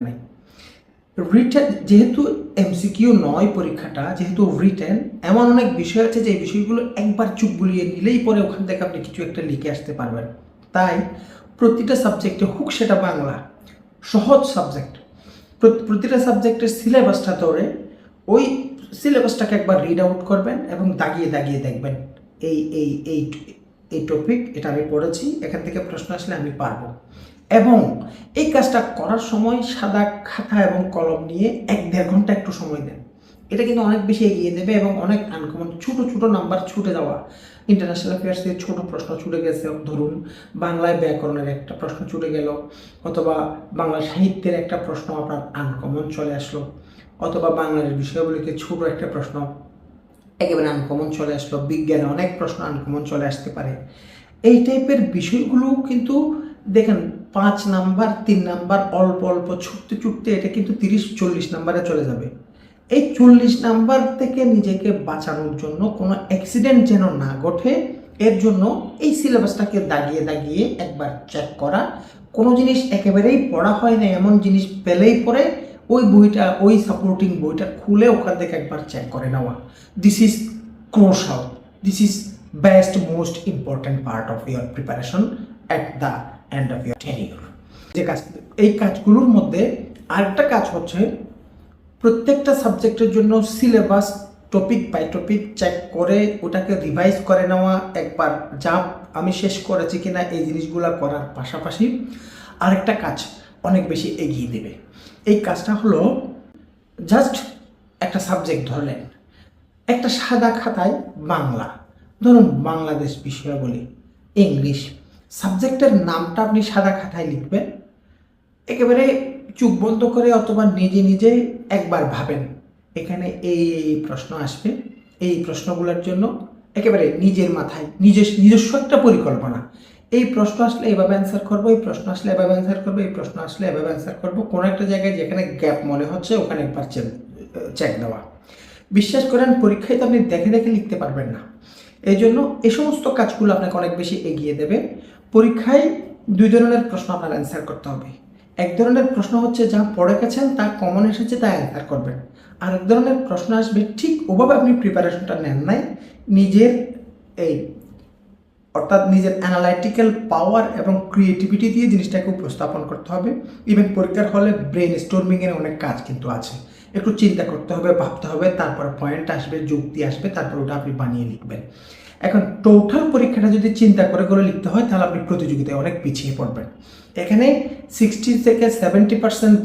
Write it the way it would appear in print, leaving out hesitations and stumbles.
নাই। রিটেন যেহেতু এমসিকিউ নয় পরীক্ষাটা, যেহেতু রিটেন, এমন অনেক বিষয় আছে যে বিষয়গুলো একবার চুপ বুলিয়ে নিলেই পরে ওখান থেকে আপনি কিছু একটা লিখে আসতে পারবেন। তাই প্রতিটা সাবজেক্টে হোক সেটা বাংলা, সহজ সাবজেক্ট, প্রতিটা সাবজেক্টের সিলেবাসটা ধরে ওই সিলেবাসটাকে একবার রিড আউট করবেন এবং দাগিয়ে দাগিয়ে দেখবেন এই এই এই এই টপিক এটা আমি পড়েছি, এখান থেকে প্রশ্ন আসলে আমি পারবো। এবং এই কাজটা করার সময় সাদা খাতা এবং কলম নিয়ে 1-1.5 ঘন্টা একটু সময় দেন। এটা কিন্তু অনেক বেশি এগিয়ে দেবে এবং অনেক আনকমন ছোটো ছোটো নাম্বার ছুটে যাওয়া, ইন্টারন্যাশনাল অ্যাফেয়ার্স থেকে ছোটো প্রশ্ন ছুটে গেছে, ধরুন বাংলায় ব্যাকরণের একটা প্রশ্ন ছুটে গেল, অথবা বাংলা সাহিত্যের একটা প্রশ্ন আপনার আনকমন চলে আসলো, অথবা বাংলার বিষয়গুলিতে ছোটো একটা প্রশ্ন একেবারে আনকমন চলে আসলো, বিজ্ঞানে অনেক প্রশ্ন আনকমন চলে আসতে পারে। এই টাইপের বিষয়গুলো কিন্তু দেখেন 5 নাম্বার 3 নাম্বার অল্প অল্প ছুটতে ছুটতে এটা কিন্তু 30-40 নাম্বারে চলে যাবে। এই 40 নাম্বার থেকে নিজেকে বাঁচানোর জন্য কোনো অ্যাক্সিডেন্ট যেন না ঘটে, এর জন্য এই সিলেবাসটাকে দাগিয়ে দাগিয়ে একবার চেক করা। কোনো জিনিস একেবারেই পড়া হয় না এমন জিনিস পেলেই পরে ওই বইটা, ওই সাপোর্টিং বইটা খুলে ওখান থেকে একবার চেক করে নেওয়া। This is crucial, this is best most important part of your preparation at the end of your tenure. যে কাজ, এই কাজগুলোর মধ্যে আরেকটা কাজ হচ্ছে প্রত্যেকটা সাবজেক্টের জন্য syllabus topic by topic check করে ওটাকে রিভাইজ করে নেওয়া একবার, যা আমি শেষ করেছি কিনা এই জিনিসগুলো করার পাশাপাশি আরেকটা কাজ অনেক বেশি এগিয়ে দেবে। এই কাজটা হলো জাস্ট একটা সাবজেক্ট ধরলেন, একটা সাদা খাতায় বাংলা, ধরুন বাংলাদেশ বিষয়াবলী, ইংলিশ, সাবজেক্টের নামটা আপনি সাদা খাতায় লিখবেন, একেবারে চোখ বন্ধ করে অথবা নিজে নিজে একবার ভাবেন এখানে এই প্রশ্ন আসবে, এই প্রশ্নগুলোর জন্য একেবারে নিজের মাথায় নিজস্ব একটা পরিকল্পনা, এই প্রশ্ন আসলে এভাবে অ্যান্সার করবো, এই প্রশ্ন আসলে এভাবে অ্যান্সার করবো, এই প্রশ্ন আসলে এভাবে অ্যান্সার করবো। কোনো একটা জায়গায় যেখানে গ্যাপ মনে হচ্ছে ওখানে একবার চেক দেওয়া। বিশ্বাস করেন পরীক্ষায় তো আপনি দেখে দেখে লিখতে পারবেন না, এই জন্য এই সমস্ত কাজগুলো আপনাকে অনেক বেশি এগিয়ে দেবে। পরীক্ষায় 2 ধরনের প্রশ্ন আপনার অ্যান্সার করতে হবে। এক ধরনের প্রশ্ন হচ্ছে যা পড়ে গেছেন, তা কমন এসেছে, তা অ্যান্সার করবেন। আর এক ধরনের প্রশ্ন আসবে ঠিক ওভাবে আপনি প্রিপারেশনটা নেন নাই, নিজের এই অর্থাৎ নিজের অ্যানালাইটিক্যাল পাওয়ার এবং ক্রিয়েটিভিটি দিয়ে জিনিসটাকে উপস্থাপন করতে হবে। ইভেন পরীক্ষার হলে ব্রেন স্টর্মিংয়ের অনেক কাজ কিন্তু আছে, একটু চিন্তা করতে হবে, ভাবতে হবে, তারপর পয়েন্ট আসবে, যুক্তি আসবে, তারপর ওটা আপনি বানিয়ে লিখবেন। এখন টোটাল পরীক্ষাটা যদি চিন্তা করে লিখতে হয় তাহলে আপনি প্রতিযোগিতায় অনেক পিছিয়ে পড়বেন। এখানে 60 থেকে 70%